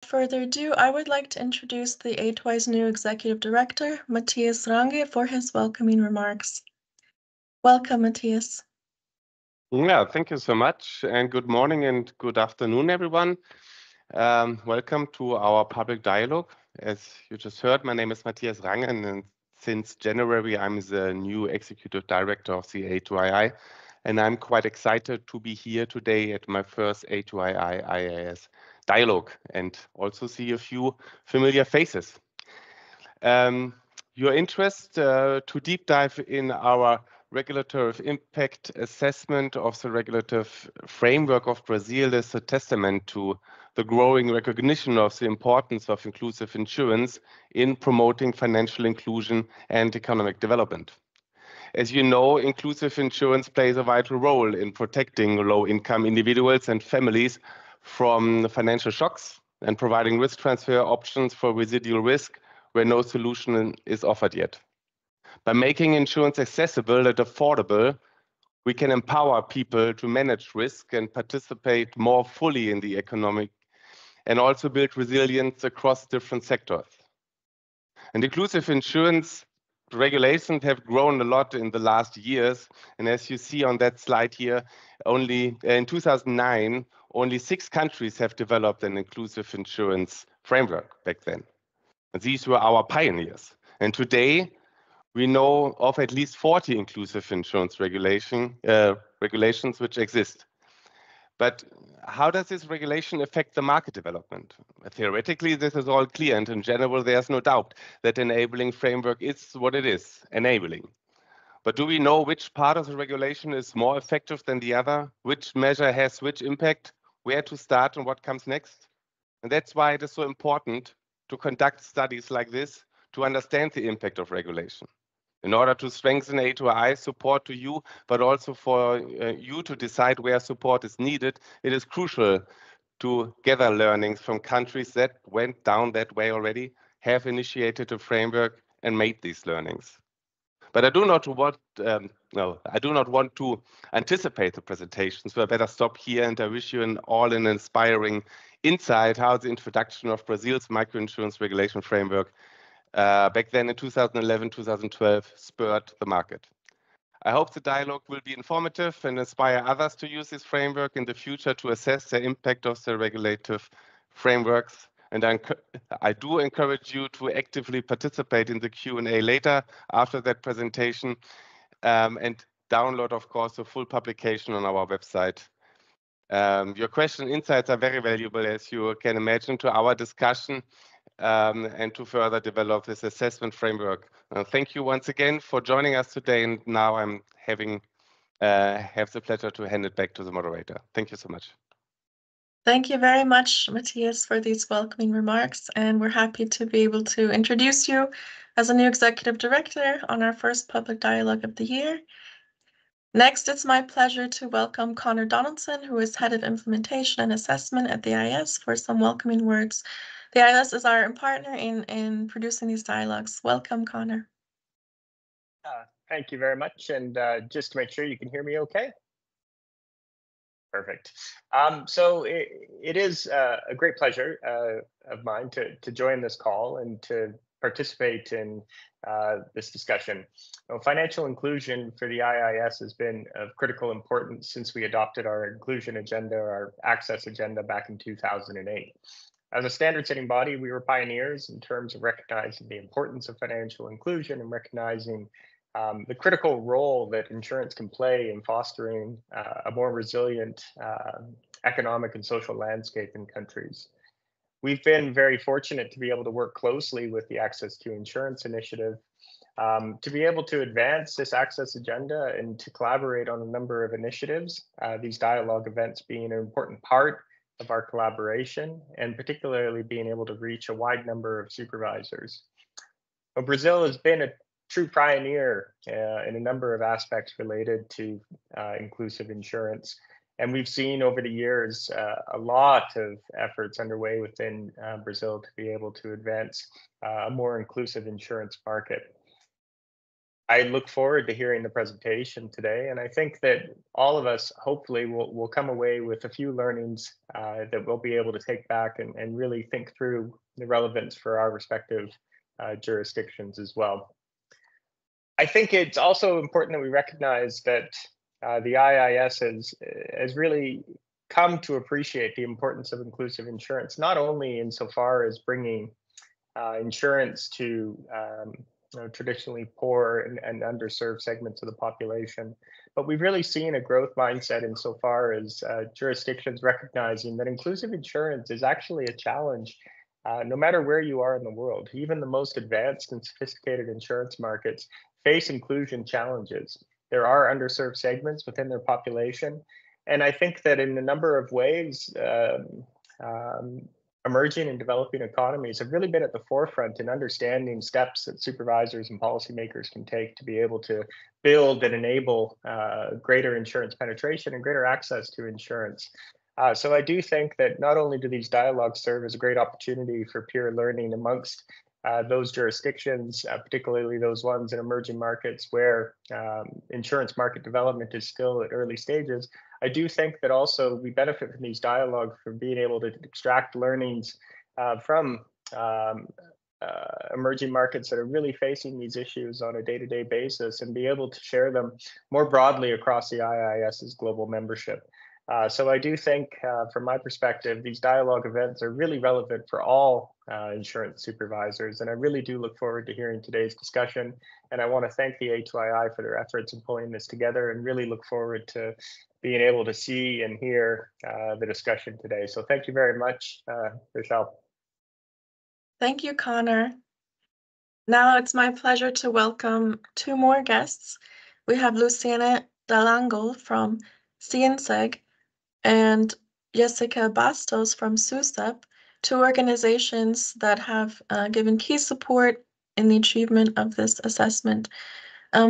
further ado, I would like to introduce the A2i's new Executive Director, Matthias Range, for his welcoming remarks. Welcome, Matthias. Yeah, thank you so much, and good morning and good afternoon, everyone. Welcome to our public dialogue. As you just heard, my name is Matthias Range, and since January, I'm the new Executive Director of the A2ii, and I'm quite excited to be here today at my first A2ii-IAIS dialogue and also see a few familiar faces. Your interest to deep dive in our regulatory impact assessment of the regulative framework of Brazil is a testament to the growing recognition of the importance of inclusive insurance in promoting financial inclusion and economic development. As you know, inclusive insurance plays a vital role in protecting low-income individuals and families from financial shocks and providing risk transfer options for residual risk where no solution is offered yet. By making insurance accessible and affordable, we can empower people to manage risk and participate more fully in the economic and also build resilience across different sectors. And inclusive insurance regulations have grown a lot in the last years. And as you see on that slide here, only in 2009, only 6 countries have developed an inclusive insurance framework back then. And these were our pioneers. And today, we know of at least 40 inclusive insurance regulations which exist. But how does this regulation affect the market development? Theoretically, this is all clear, and in general, there's no doubt that enabling framework is what it is, enabling. But do we know which part of the regulation is more effective than the other? Which measure has which impact? Where to start and what comes next? And that's why it is so important to conduct studies like this to understand the impact of regulation. In order to strengthen A2ii support to you, but also for you to decide where support is needed, it is crucial to gather learnings from countries that went down that way already, have initiated a framework and made these learnings. But I do not want to anticipate the presentation, so I better stop here, and I wish you all an inspiring insight how the introduction of Brazil's microinsurance regulation framework back then in 2011-2012 spurred the market. I hope the dialogue will be informative and inspire others to use this framework in the future to assess the impact of the regulative frameworks. And I do encourage you to actively participate in the Q&A later after that presentation and download, of course, the full publication on our website. Your question and insights are very valuable, as you can imagine, to our discussion and to further develop this assessment framework. Thank you once again for joining us today, and now I'm have the pleasure to hand it back to the moderator. Thank you so much. Thank you very much, Matthias, for these welcoming remarks, and we're happy to be able to introduce you as a new Executive Director on our first public dialogue of the year. Next, it's my pleasure to welcome Connor Donaldson, who is Head of Implementation and Assessment at the IAIS, for some welcoming words. The IAIS is our partner in producing these dialogues. Welcome, Connor. Thank you very much, and just to make sure you can hear me okay. Perfect. So it is a great pleasure of mine to join this call and to participate in this discussion. Financial inclusion for the IAIS has been of critical importance since we adopted our inclusion agenda, our access agenda, back in 2008. As a standard-setting body, we were pioneers in terms of recognizing the importance of financial inclusion and recognizing the critical role that insurance can play in fostering a more resilient economic and social landscape in countries. We've been very fortunate to be able to work closely with the Access to Insurance Initiative to be able to advance this access agenda and to collaborate on a number of initiatives, these dialogue events being an important part of our collaboration, and particularly being able to reach a wide number of supervisors. Well, Brazil has been a true pioneer in a number of aspects related to inclusive insurance. And we've seen over the years a lot of efforts underway within Brazil to be able to advance a more inclusive insurance market. I look forward to hearing the presentation today, and I think that all of us hopefully will come away with a few learnings that we'll be able to take back and really think through the relevance for our respective jurisdictions as well. I think it's also important that we recognize that the IIS has really come to appreciate the importance of inclusive insurance, not only insofar as bringing insurance to traditionally poor and underserved segments of the population, but we've really seen a growth mindset insofar as jurisdictions recognizing that inclusive insurance is actually a challenge no matter where you are in the world. Even the most advanced and sophisticated insurance markets face inclusion challenges. There are underserved segments within their population, and I think that in a number of ways, emerging and developing economies have really been at the forefront in understanding steps that supervisors and policymakers can take to be able to build and enable greater insurance penetration and greater access to insurance. So I do think that not only do these dialogues serve as a great opportunity for peer learning amongst those jurisdictions, particularly those ones in emerging markets where insurance market development is still at early stages, I do think that also we benefit from these dialogues for being able to extract learnings from emerging markets that are really facing these issues on a day-to-day basis and be able to share them more broadly across the IIS's global membership. So I do think, from my perspective, these dialogue events are really relevant for all insurance supervisors, and I really do look forward to hearing today's discussion. And I want to thank the A2ii for their efforts in pulling this together, and really look forward to being able to see and hear the discussion today. So thank you very much, Rochelle. Thank you, Connor. Now it's my pleasure to welcome two more guests. We have Luciana Dalangol from CNseg and Jessica Bastos from SUSEP, two organizations that have given key support in the achievement of this assessment.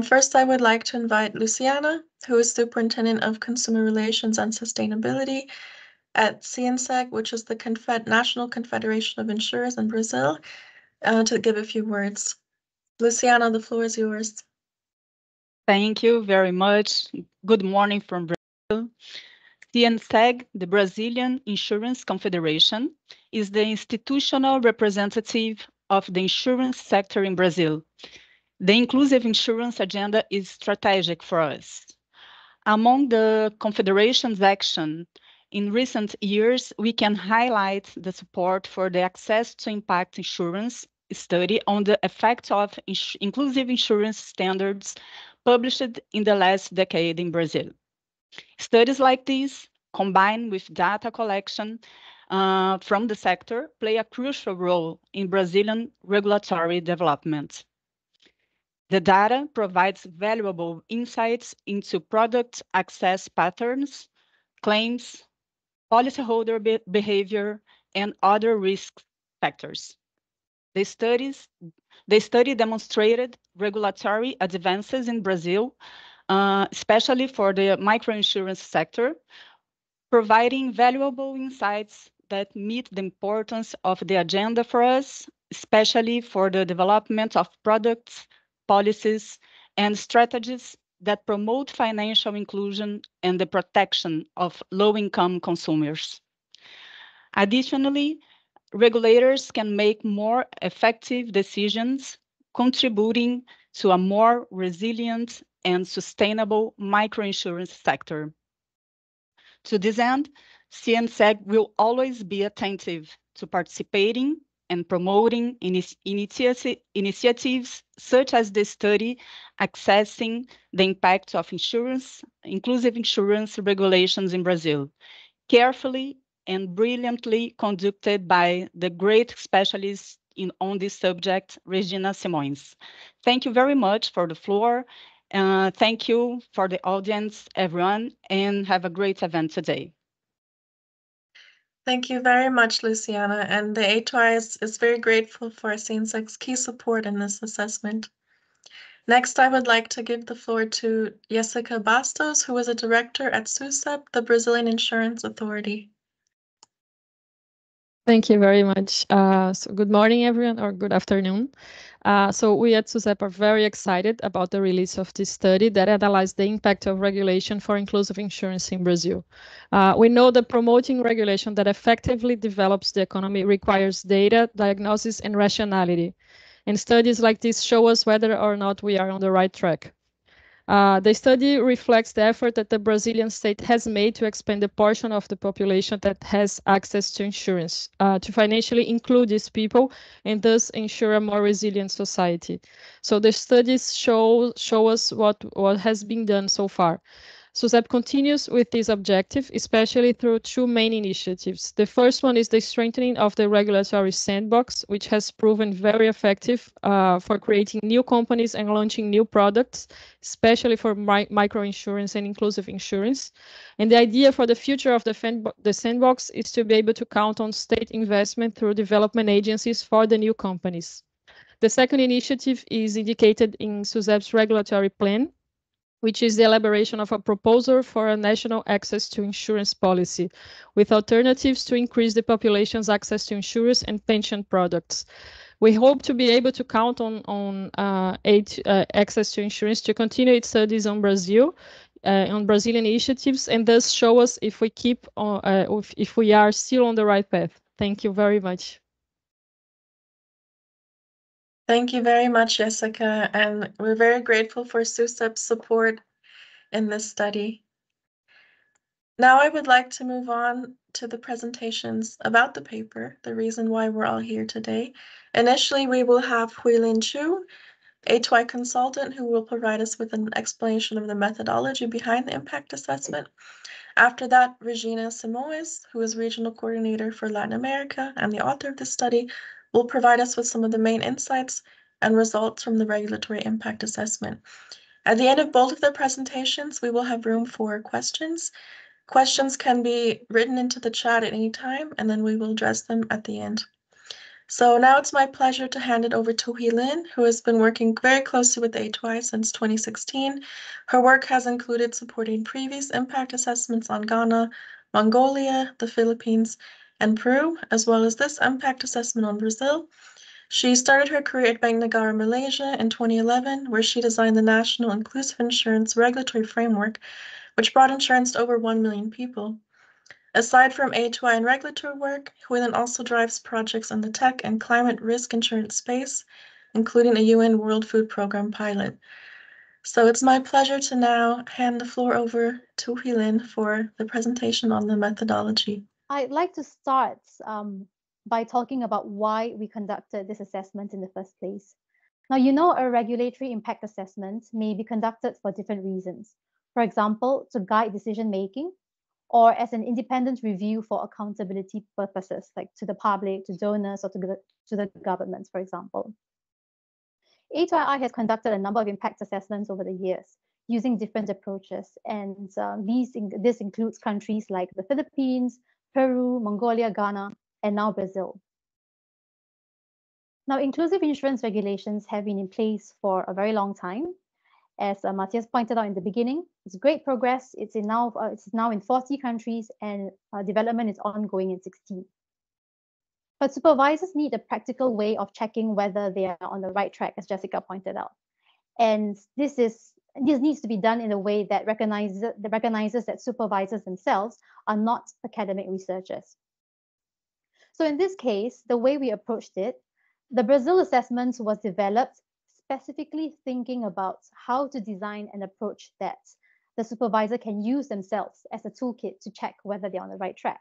First, I would like to invite Luciana, who is Superintendent of Consumer Relations and Sustainability at CNseg, which is the National Confederation of Insurers in Brazil, to give a few words. Luciana, the floor is yours. Thank you very much. Good morning from Brazil. CNseg, the Brazilian Insurance Confederation, is the institutional representative of the insurance sector in Brazil. The inclusive insurance agenda is strategic for us. Among the Confederation's action in recent years, we can highlight the support for the Access to Impact Insurance study on the effect of inclusive insurance standards published in the last decade in Brazil. Studies like these, combined with data collection from the sector, play a crucial role in Brazilian regulatory development. The data provides valuable insights into product access patterns, claims, policyholder behavior, and other risk factors. The study demonstrated regulatory advances in Brazil, especially for the microinsurance sector, providing valuable insights that meet the importance of the agenda for us, especially for the development of products, policies, and strategies that promote financial inclusion and the protection of low-income consumers. Additionally, regulators can make more effective decisions, contributing to a more resilient and sustainable microinsurance sector. To this end, CNseg will always be attentive to participating and promoting initiatives such as the study assessing the impact of inclusive insurance regulations in Brazil, carefully and brilliantly conducted by the great specialist on this subject, Regina Simões. Thank you very much for the floor. Thank you for the audience, everyone, and have a great event today. Thank you very much, Luciana, and the A2ii is very grateful for CNseg's key support in this assessment. Next, I would like to give the floor to Jessica Bastos, who is a director at SUSEP, the Brazilian Insurance Authority. Thank you very much. So good morning, everyone, or good afternoon. So we at SUSEP are very excited about the release of this study that analyzed the impact of regulation for inclusive insurance in Brazil. We know that promoting regulation that effectively develops the economy requires data, diagnosis, and rationality. And studies like this show us whether or not we are on the right track. The study reflects the effort that the Brazilian state has made to expand the portion of the population that has access to insurance, to financially include these people and thus ensure a more resilient society. So the studies show us what has been done so far. SUSEP continues with this objective, especially through two main initiatives. The first one is the strengthening of the regulatory sandbox, which has proven very effective for creating new companies and launching new products, especially for microinsurance and inclusive insurance. And the idea for the future of the sandbox is to be able to count on state investment through development agencies for the new companies. The second initiative is indicated in SUSEP's regulatory plan, which is the elaboration of a proposal for a national access to insurance policy with alternatives to increase the population's access to insurance and pension products. We hope to be able to count on access to insurance to continue its studies on Brazil, on Brazilian initiatives, and thus show us if we if we are still on the right path. Thank you very much. Thank you very much, Jessica, and we're very grateful for SUSEP's support in this study. Now I would like to move on to the presentations about the paper, the reason why we're all here today. Initially, we will have Huilin Chu, A2ii consultant, who will provide us with an explanation of the methodology behind the impact assessment. After that, Regina Simoes, who is regional coordinator for Latin America and the author of the study, will provide us with some of the main insights and results from the regulatory impact assessment. At the end of both of their presentations, we will have room for questions. Questions can be written into the chat at any time, and then we will address them at the end. So now it's my pleasure to hand it over to Huilin, who has been working very closely with A2ii since 2016. Her work has included supporting previous impact assessments on Ghana, Mongolia, the Philippines, and Peru, as well as this impact assessment on Brazil. She started her career at Bank Negara, Malaysia in 2011, where she designed the National Inclusive Insurance Regulatory Framework, which brought insurance to over 1 million people. Aside from A2ii and regulatory work, Huilin also drives projects in the tech and climate risk insurance space, including a UN World Food Programme pilot. So it's my pleasure to now hand the floor over to Huilin for the presentation on the methodology. I'd like to start by talking about why we conducted this assessment in the first place. Now, you know, a regulatory impact assessment may be conducted for different reasons. For example, to guide decision-making, or as an independent review for accountability purposes, like to the public, to donors, or to the government, for example. A2ii has conducted a number of impact assessments over the years using different approaches, and this includes countries like the Philippines, Peru, Mongolia, Ghana, and now Brazil. Now, inclusive insurance regulations have been in place for a very long time. As Matthias pointed out in the beginning, it's great progress. It's now in 40 countries, and development is ongoing in 16. But supervisors need a practical way of checking whether they are on the right track, as Jessica pointed out. And this needs to be done in a way that recognizes that supervisors themselves are not academic researchers. So in this case, the way we approached it, the Brazil assessment was developed specifically thinking about how to design an approach that the supervisor can use themselves as a toolkit to check whether they're on the right track.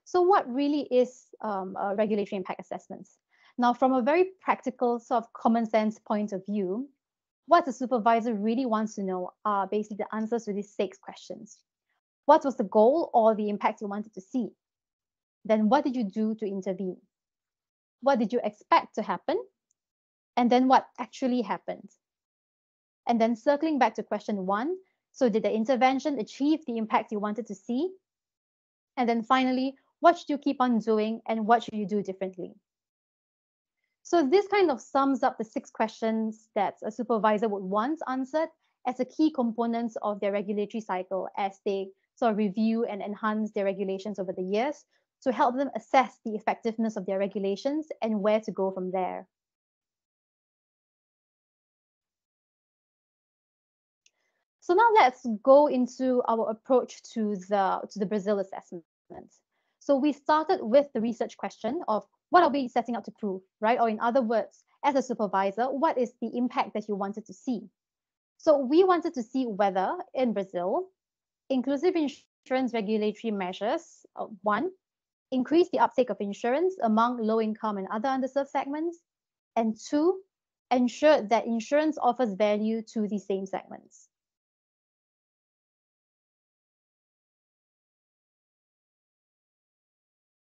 So what really is regulatory impact assessments? Now, from a very practical sort of common sense point of view, what the supervisor really wants to know are basically the answers to these 6 questions. What was the goal or the impact you wanted to see? Then what did you do to intervene? What did you expect to happen? And then what actually happened? And then circling back to question 1, so did the intervention achieve the impact you wanted to see? And then finally, what should you keep on doing and what should you do differently? So this kind of sums up the 6 questions that a supervisor would want answered as a key components of their regulatory cycle as they sort of review and enhance their regulations over the years to help them assess the effectiveness of their regulations and where to go from there. So now let's go into our approach to the Brazil assessment. So we started with the research question of what are we setting out to prove, right? Or in other words, as a supervisor, what is the impact that you wanted to see? So we wanted to see whether in Brazil, inclusive insurance regulatory measures, one, increase the uptake of insurance among low-income and other underserved segments, and two, ensure that insurance offers value to the same segments.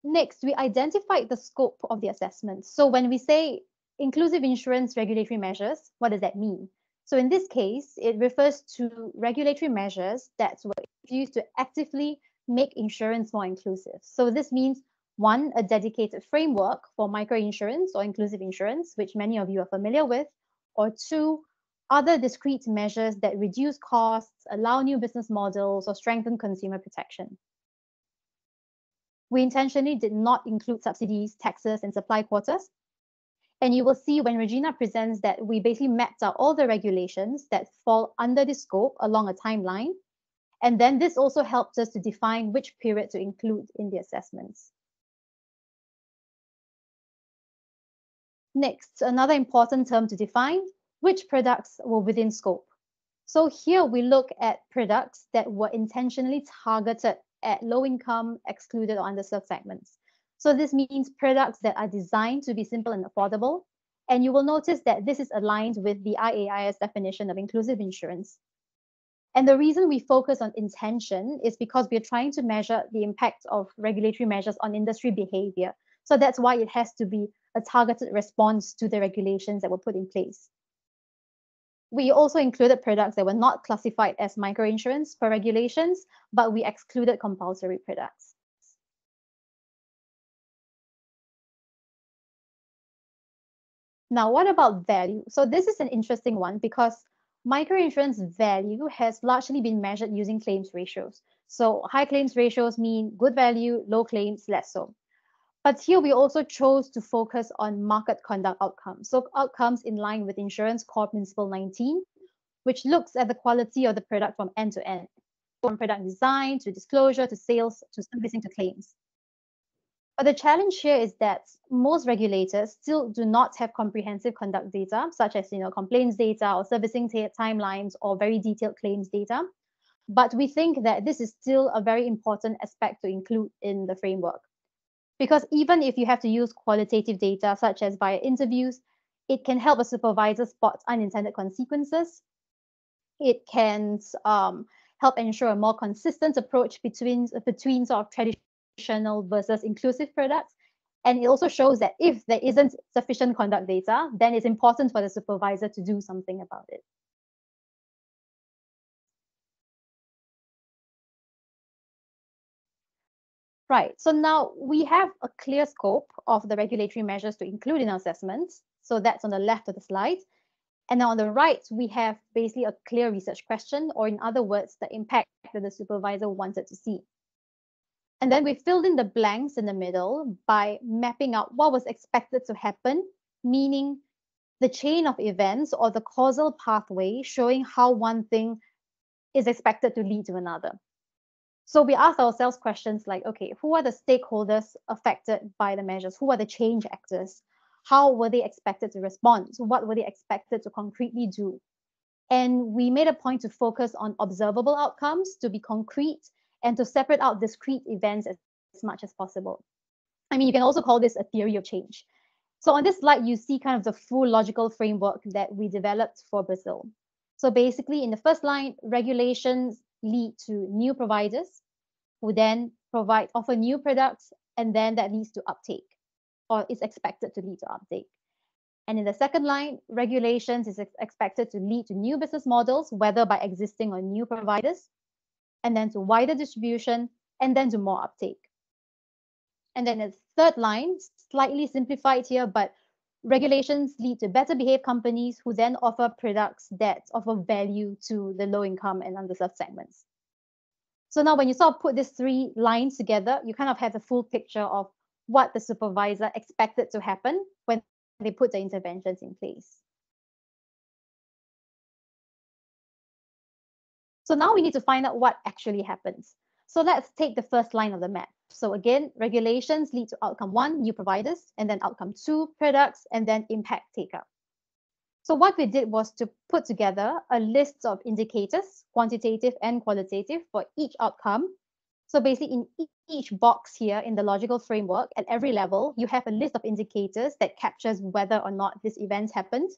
Next, we identified the scope of the assessment. So when we say inclusive insurance regulatory measures, what does that mean? So in this case, it refers to regulatory measures that were used to actively make insurance more inclusive. So this means, one, a dedicated framework for microinsurance or inclusive insurance, which many of you are familiar with, or two, other discrete measures that reduce costs, allow new business models, or strengthen consumer protection. We intentionally did not include subsidies, taxes, and supply quotas. And you will see when Regina presents that we basically mapped out all the regulations that fall under the scope along a timeline. And then this also helped us to define which period to include in the assessments. Next, another important term to define, which products were within scope. So here we look at products that were intentionally targeted at low-income, excluded, or underserved segments. So this means products that are designed to be simple and affordable. And you will notice that this is aligned with the IAIS definition of inclusive insurance. And the reason we focus on intention is because we're trying to measure the impact of regulatory measures on industry behavior. So that's why it has to be a targeted response to the regulations that were put in place. We also included products that were not classified as microinsurance per regulations, but we excluded compulsory products. Now, what about value? So this is an interesting one because microinsurance value has largely been measured using claims ratios. So high claims ratios mean good value, low claims, less so. But here we also chose to focus on market conduct outcomes. So outcomes in line with Insurance Core Principle 19, which looks at the quality of the product from end to end, from product design to disclosure to sales to servicing to claims. But the challenge here is that most regulators still do not have comprehensive conduct data, such as complaints data or servicing timelines or very detailed claims data. But we think that this is still a very important aspect to include in the framework. Because even if you have to use qualitative data, such as via interviews, it can help a supervisor spot unintended consequences. It can help ensure a more consistent approach between sort of traditional versus inclusive products. And it also shows that if there isn't sufficient conduct data, then it's important for the supervisor to do something about it. Right, so now we have a clear scope of the regulatory measures to include in our assessments. So that's on the left of the slide. And now on the right, we have basically a clear research question, or in other words, the impact that the supervisor wanted to see. And then we filled in the blanks in the middle by mapping out what was expected to happen, meaning the chain of events or the causal pathway showing how one thing is expected to lead to another. So we asked ourselves questions like, okay, who are the stakeholders affected by the measures? Who are the change actors? How were they expected to respond? So what were they expected to concretely do? And we made a point to focus on observable outcomes, to be concrete, and to separate out discrete events as much as possible. I mean, you can also call this a theory of change. So on this slide, you see kind of the full logical framework that we developed for Brazil. So basically, in the first line, regulations lead to new providers who then offer new products, and then that leads to uptake, or is expected to lead to uptake. And in the second line, regulations is expected to lead to new business models, whether by existing or new providers, and then to wider distribution, and then to more uptake. And then the third line, slightly simplified here, but regulations lead to better behaved companies who then offer products that offer value to the low income and underserved segments. So now when you sort of put these three lines together, you kind of have the full picture of what the supervisor expected to happen when they put the interventions in place. So now we need to find out what actually happens. So let's take the first line of the map. So again, regulations lead to outcome 1, new providers, and then outcome 2, products, and then impact take-up. So what we did was to put together a list of indicators, quantitative and qualitative, for each outcome. So basically in each box here in the logical framework, at every level, you have a list of indicators that captures whether or not this event happened.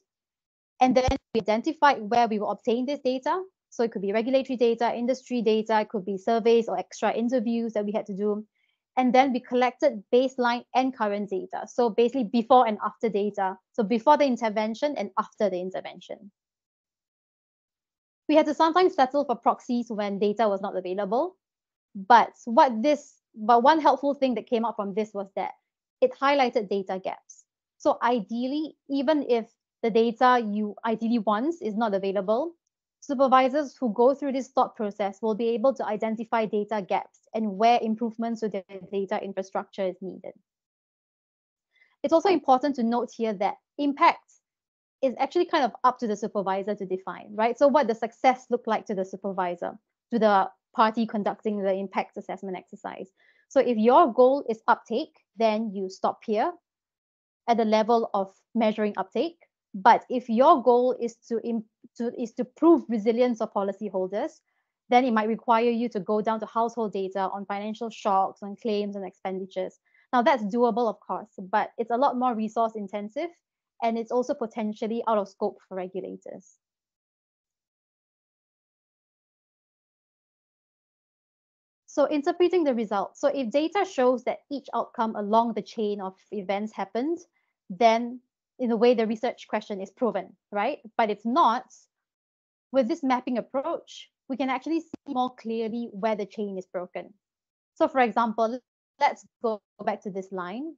And then we identified where we will obtain this data. So it could be regulatory data, industry data, it could be surveys or extra interviews that we had to do. And then we collected baseline and current data. So basically before and after data. So before the intervention and after the intervention. We had to sometimes settle for proxies when data was not available. But one helpful thing that came out from this was that it highlighted data gaps. So ideally, even if the data you ideally want is not available, supervisors who go through this thought process will be able to identify data gaps and where improvements to their data infrastructure is needed. It's also important to note here that impact is actually kind of up to the supervisor to define, right? So what does success look like to the supervisor, to the party conducting the impact assessment exercise? So if your goal is uptake, then you stop here at the level of measuring uptake. But if your goal is to prove resilience of policyholders, then it might require you to go down to household data on financial shocks, on claims and expenditures. Now that's doable, of course, but it's a lot more resource intensive, and it's also potentially out of scope for regulators. So interpreting the results. So if data shows that each outcome along the chain of events happened, then in a way the research question is proven, right? But if not, with this mapping approach, we can actually see more clearly where the chain is broken. So for example, let's go back to this line.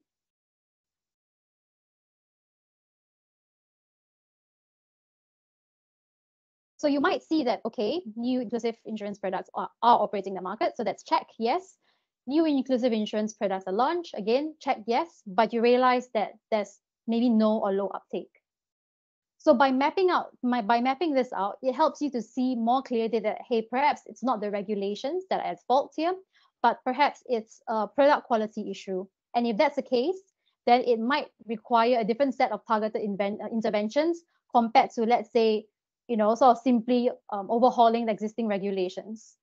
So you might see that, okay, new inclusive insurance products are operating the market. So that's check, yes. New inclusive insurance products are launched, again, check, yes. But you realize that there's maybe no or low uptake. So by mapping this out, it helps you to see more clearly that, hey, perhaps it's not the regulations that are at fault here, but perhaps it's a product quality issue. And if that's the case, then it might require a different set of targeted interventions compared to, let's say, sort of simply overhauling the existing regulations.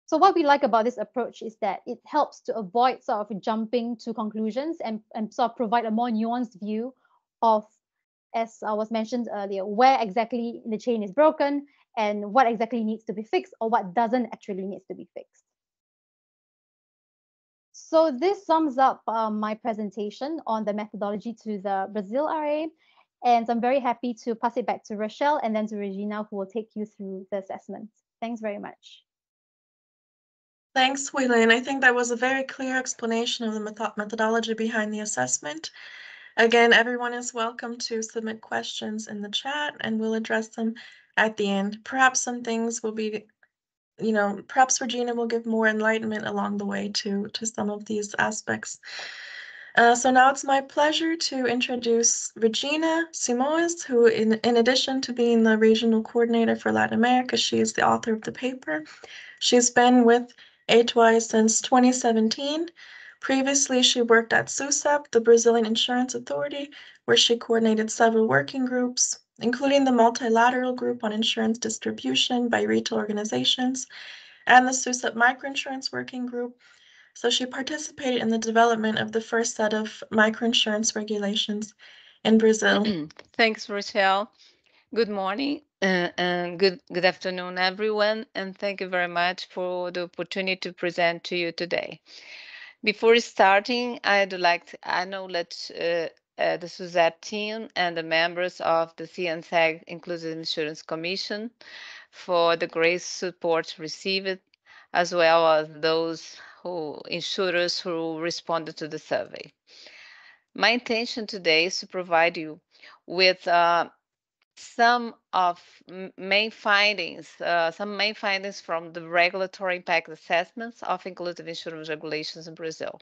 So what we like about this approach is that it helps to avoid sort of jumping to conclusions and sort of provide a more nuanced view of, as was mentioned earlier, where exactly the chain is broken and what exactly needs to be fixed or what doesn't actually need to be fixed. So this sums up my presentation on the methodology to the Brazil RA. And I'm very happy to pass it back to Rochelle and then to Regina, who will take you through the assessment. Thanks very much. Thanks, Hui-Lin. I think that was a very clear explanation of the methodology behind the assessment. Again, everyone is welcome to submit questions in the chat and we'll address them at the end. Perhaps some things will be, perhaps Regina will give more enlightenment along the way to some of these aspects. So now it's my pleasure to introduce Regina Simões, who in addition to being the regional coordinator for Latin America, she is the author of the paper. She's been with A2ii-IAIS since 2017. Previously, she worked at SUSEP, the Brazilian Insurance Authority, where she coordinated several working groups, including the Multilateral Group on Insurance Distribution by Retail Organizations and the SUSEP Microinsurance Working Group. So she participated in the development of the first set of microinsurance regulations in Brazil. Thanks, Rochelle. Good morning and good afternoon, everyone, and thank you very much for the opportunity to present to you today. Before starting, I'd like to acknowledge the SUSEP team and the members of the CNseg Inclusive Insurance Commission for the great support received, as well as those insurers who responded to the survey. My intention today is to provide you with some main findings from the regulatory impact assessments of inclusive insurance regulations in Brazil.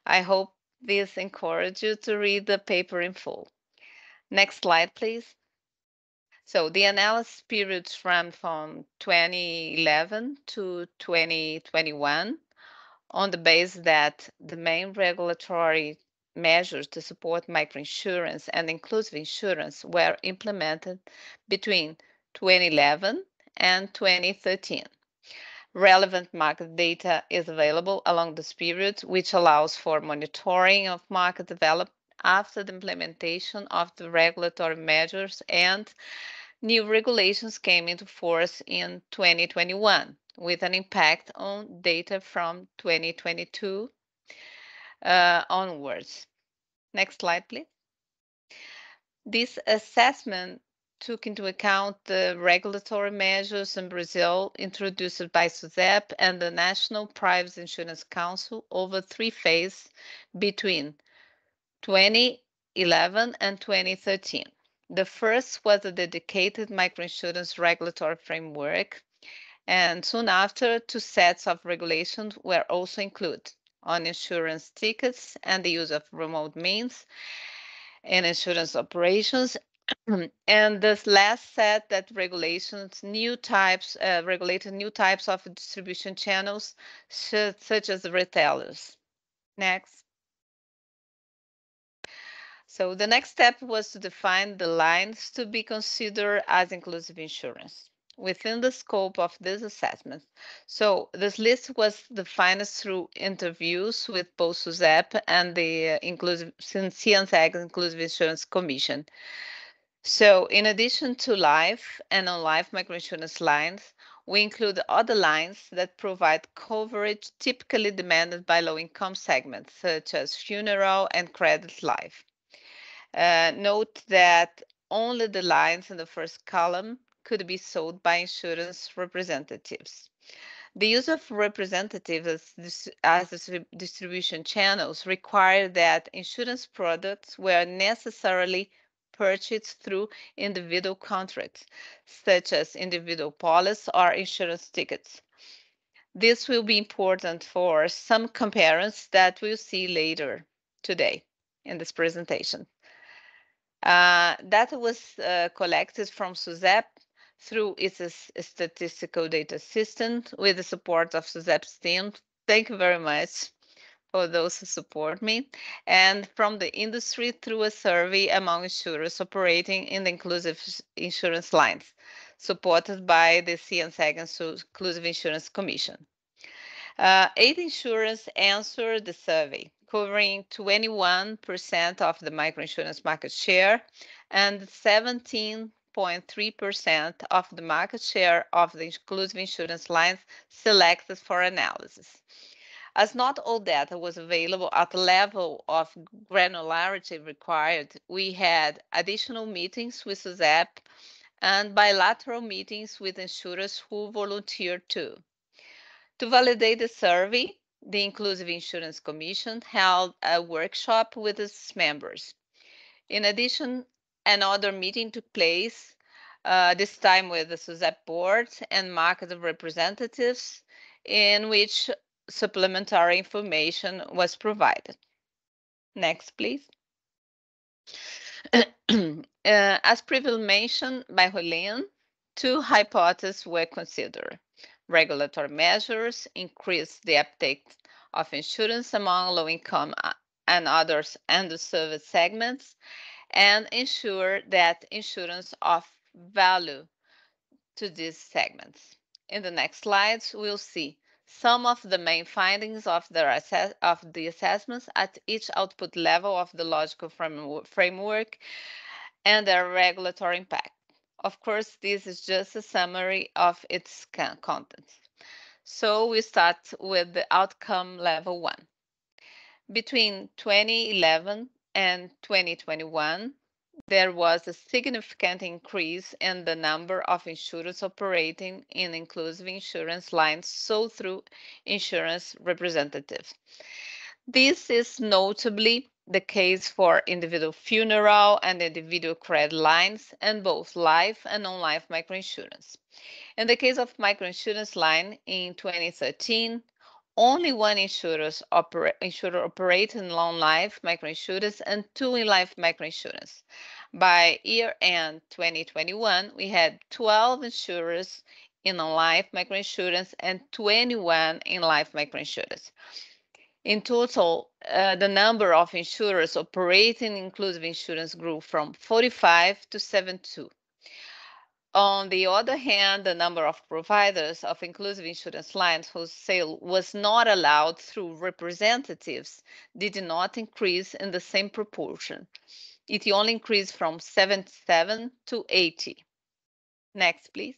I hope this encourages you to read the paper in full. Next slide, please. So the analysis periods ran from 2011 to 2021 on the basis that the main regulatory measures to support microinsurance and inclusive insurance were implemented between 2011 and 2013. Relevant market data is available along this period, which allows for monitoring of market development after the implementation of the regulatory measures, and new regulations came into force in 2021 with an impact on data from 2022 onwards. Next slide, please. This assessment took into account the regulatory measures in Brazil introduced by SUSEP and the National Private Insurance Council over 3 phases between 2011 and 2013. The first was a dedicated microinsurance regulatory framework, and soon after, 2 sets of regulations were also included on insurance tickets and the use of remote means in insurance operations. And this last set that regulations regulated new types of distribution channels, such as retailers. Next. So the next step was to define the lines to be considered as inclusive insurance within the scope of this assessment. So this list was defined through interviews with both SUSEP and the CNseg Inclusive Insurance Commission. So in addition to life and non-life microinsurance lines, we include other lines that provide coverage typically demanded by low-income segments, such as funeral and credit life. Note that only the lines in the first column could be sold by insurance representatives. The use of representatives as distribution channels required that insurance products were necessarily purchased through individual contracts, such as individual policies or insurance tickets. This will be important for some comparisons that we'll see later today in this presentation. Data was collected from SUSEP through its statistical data system with the support of SUSEP's team. Thank you very much for those who support me, and from the industry through a survey among insurers operating in the inclusive insurance lines, supported by the CNseg Inclusive Insurance Commission. 8 insurers answered the survey, covering 21% of the microinsurance market share and 17.3% of the market share of the inclusive insurance lines selected for analysis. As not all data was available at the level of granularity required, we had additional meetings with SUSEP and bilateral meetings with insurers who volunteered to. To validate the survey, the Inclusive Insurance Commission held a workshop with its members. In addition, another meeting took place, this time with the SUSEP board and market representatives, in which supplementary information was provided. Next, please. As previously mentioned by Rolene, 2 hypotheses were considered. Regulatory measures increase the uptake of insurance among low-income and others underserved segments, and ensure that insurance of value to these segments. In the next slides, we'll see some of the main findings of the assessments at each output level of the logical framework and their regulatory impact. Of course, this is just a summary of its contents. So we start with the outcome level 1. Between 2011 and 2021, there was a significant increase in the number of insurers operating in inclusive insurance lines sold through insurance representatives. This is notably the case for individual funeral and individual credit lines, and both life and non-life microinsurance. In the case of microinsurance line in 2013, only one insurer operated in non-life microinsurance and 2 in life microinsurance. By year-end 2021, we had 12 insurers in non-life microinsurance and 21 in life microinsurance. In total, the number of insurers operating inclusive insurance grew from 45 to 72. On the other hand, the number of providers of inclusive insurance lines whose sale was not allowed through representatives did not increase in the same proportion. It only increased from 77 to 80. Next, please.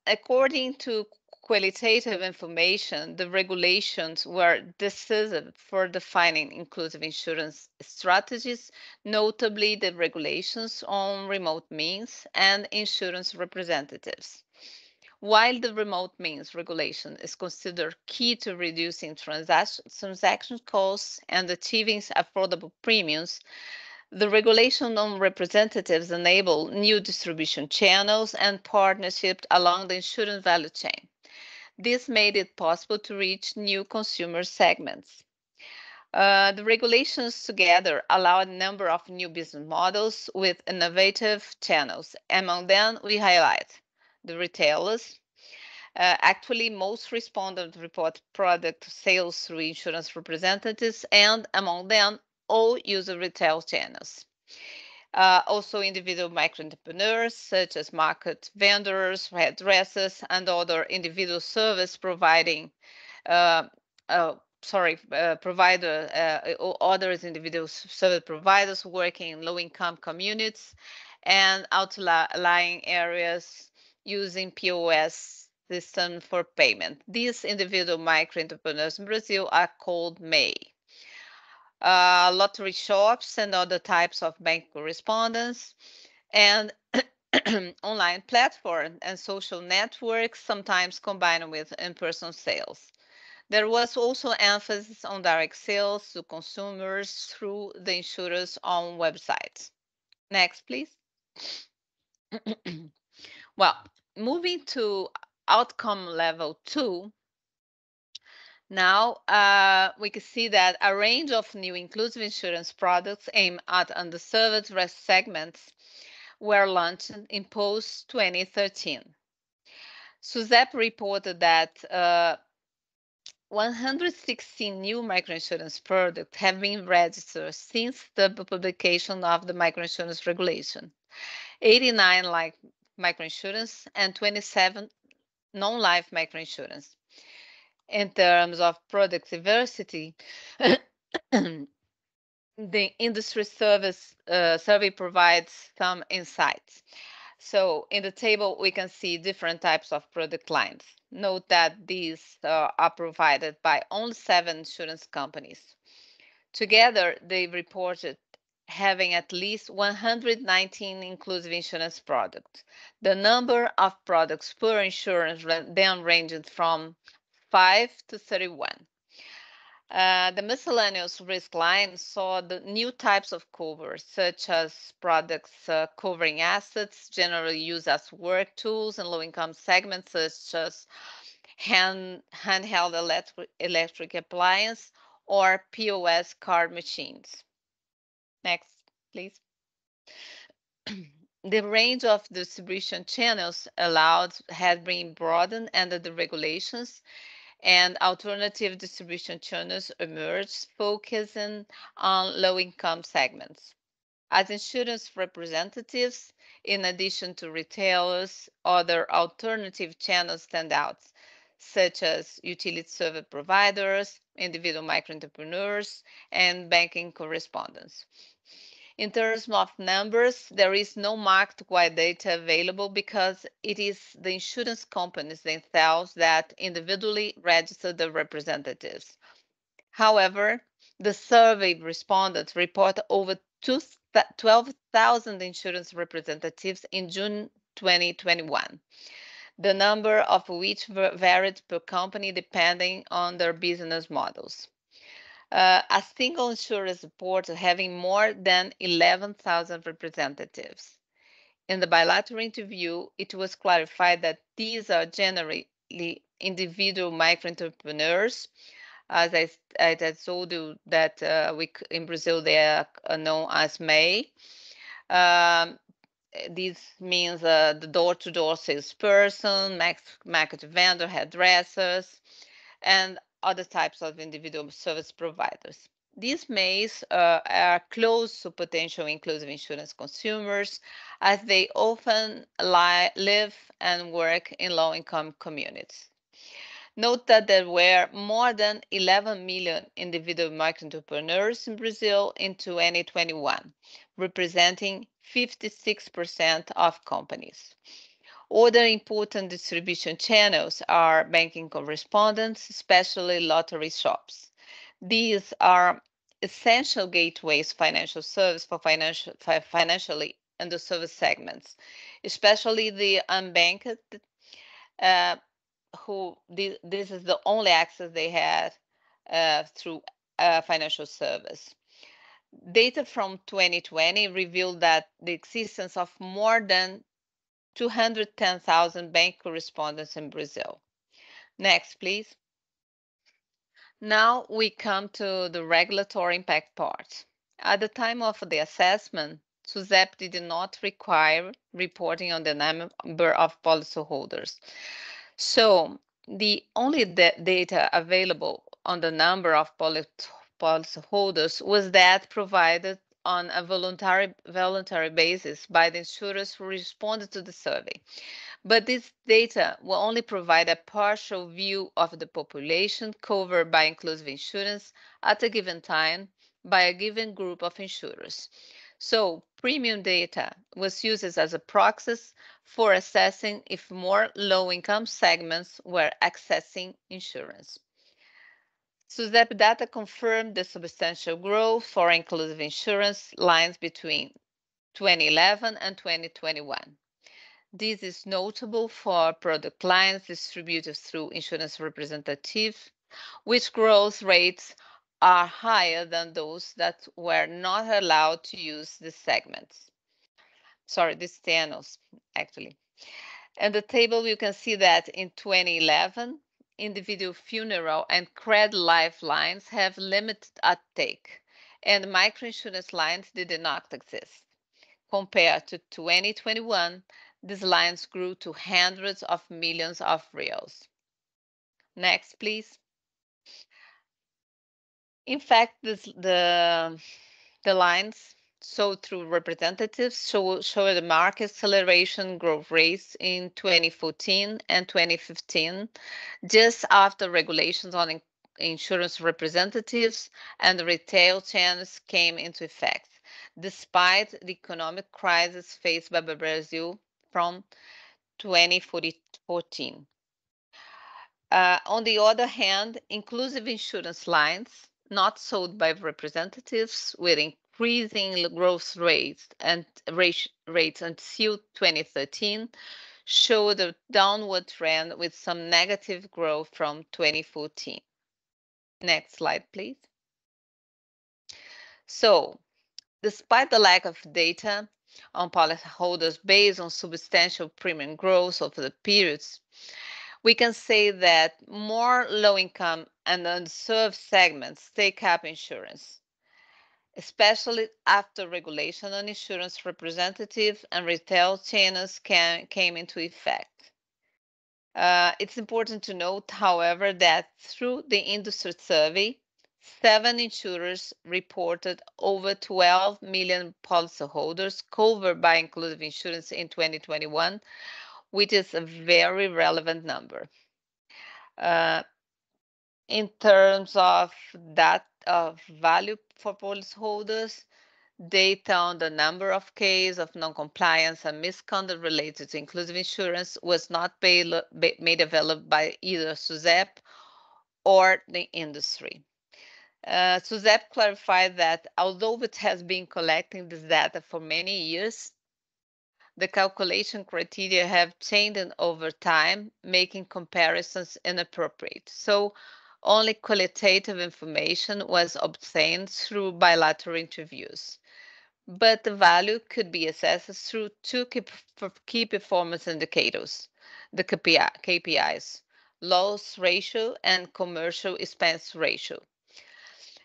According to qualitative information, the regulations were decisive for defining inclusive insurance strategies, notably the regulations on remote means and insurance representatives. While the remote means regulation is considered key to reducing transaction costs and achieving affordable premiums, the regulation on representatives enable new distribution channels and partnerships along the insurance value chain. This made it possible to reach new consumer segments. The regulations together allowed a number of new business models with innovative channels. Among them, we highlight the retailers. Actually, most respondents report product sales through insurance representatives, and among them, all use retail channels. Also, individual micro-entrepreneurs such as market vendors, hairdressers, and other individual service providing others individual service providers working in low-income communities and outlying areas using POS system for payment. These individual micro-entrepreneurs in Brazil are called MEI. Lottery shops and other types of bank correspondence, and online platforms and social networks, sometimes combined with in-person sales. There was also emphasis on direct sales to consumers through the insurers' own websites. Next, please. Well, moving to outcome level 2, now, we can see that a range of new inclusive insurance products aimed at underserved risk segments were launched in post-2013. SUSEP reported that 116 new microinsurance products have been registered since the publication of the microinsurance regulation, 89 life microinsurance and 27 non-life microinsurance. In terms of product diversity, the industry survey provides some insights. So in the table, we can see different types of product lines. Note that these are provided by only 7 insurance companies. Together, they reported having at least 119 inclusive insurance products. The number of products per insurance then ranged from 5 to 31. The miscellaneous risk line saw the new types of cover, such as products covering assets generally used as work tools in low-income segments, such as handheld electric appliance or POS card machines. Next, please. The range of distribution channels allowed had been broadened under the regulations, and alternative distribution channels emerged, focusing on low-income segments. As insurance representatives, in addition to retailers, other alternative channels stand out, such as utility service providers, individual micro-entrepreneurs, and banking correspondents. In terms of numbers, there is no market-wide data available because it is the insurance companies themselves that individually register the representatives. However, the survey respondents report over 12,000 insurance representatives in June 2021, the number of which varied per company depending on their business models. A single insurer reported having more than 11,000 representatives. In the bilateral interview, it was clarified that these are generally individual micro-entrepreneurs. As I told you that in Brazil they are known as MEI. This means the door-to-door salesperson, market vendor, hairdressers, and other types of individual service providers. These MEIs are close to potential inclusive insurance consumers, as they often live and work in low-income communities. Note that there were more than 11 million individual micro-entrepreneurs in Brazil in 2021, representing 56% of companies. Other important distribution channels are banking correspondents, especially lottery shops. These are essential gateways financial service for financially underserved segments, especially the unbanked, this is the only access they had through financial service. Data from 2020 revealed that the existence of more than 210,000 bank correspondents in Brazil. Next, please. Now we come to the regulatory impact part. At the time of the assessment, SUSEP did not require reporting on the number of policyholders. So the only data available on the number of policyholders was that provided on a voluntary basis by the insurers who responded to the survey. But this data will only provide a partial view of the population covered by inclusive insurance at a given time by a given group of insurers. So premium data was used as a proxy for assessing if more low-income segments were accessing insurance. SUSEP data confirmed the substantial growth for inclusive insurance lines between 2011 and 2021. This is notable for product lines distributed through insurance representatives, which growth rates are higher than those that were not allowed to use these segments. Sorry, these channels, actually. In the table, you can see that in 2011, individual funeral and credit life lines have limited uptake, and microinsurance lines did not exist. Compared to 2021, these lines grew to hundreds of millions of reals. Next, please. In fact, the lines sold through representatives show the market acceleration growth rates in 2014 and 2015, just after regulations on insurance representatives and the retail channels came into effect, despite the economic crisis faced by Brazil from 2014. On the other hand, inclusive insurance lines, not sold by representatives, with increasing growth rates until 2013, showed a downward trend with some negative growth from 2014. Next slide, please. So, despite the lack of data on policyholders based on substantial premium growth over the periods, we can say that more low-income and unserved segments take up insurance, especially after regulation on insurance representatives and retail channels came into effect. It's important to note, however, that through the industry survey, 7 insurers reported over 12 million policyholders covered by inclusive insurance in 2021, which is a very relevant number. In terms of that value for policyholders, data on the number of cases of non-compliance and misconduct related to inclusive insurance was not made available by either SUSEP or the industry. SUSEP clarified that although it has been collecting this data for many years, the calculation criteria have changed over time, making comparisons inappropriate. So Only qualitative information was obtained through bilateral interviews, but the value could be assessed through two key performance indicators, the KPIs, loss ratio and commercial expense ratio.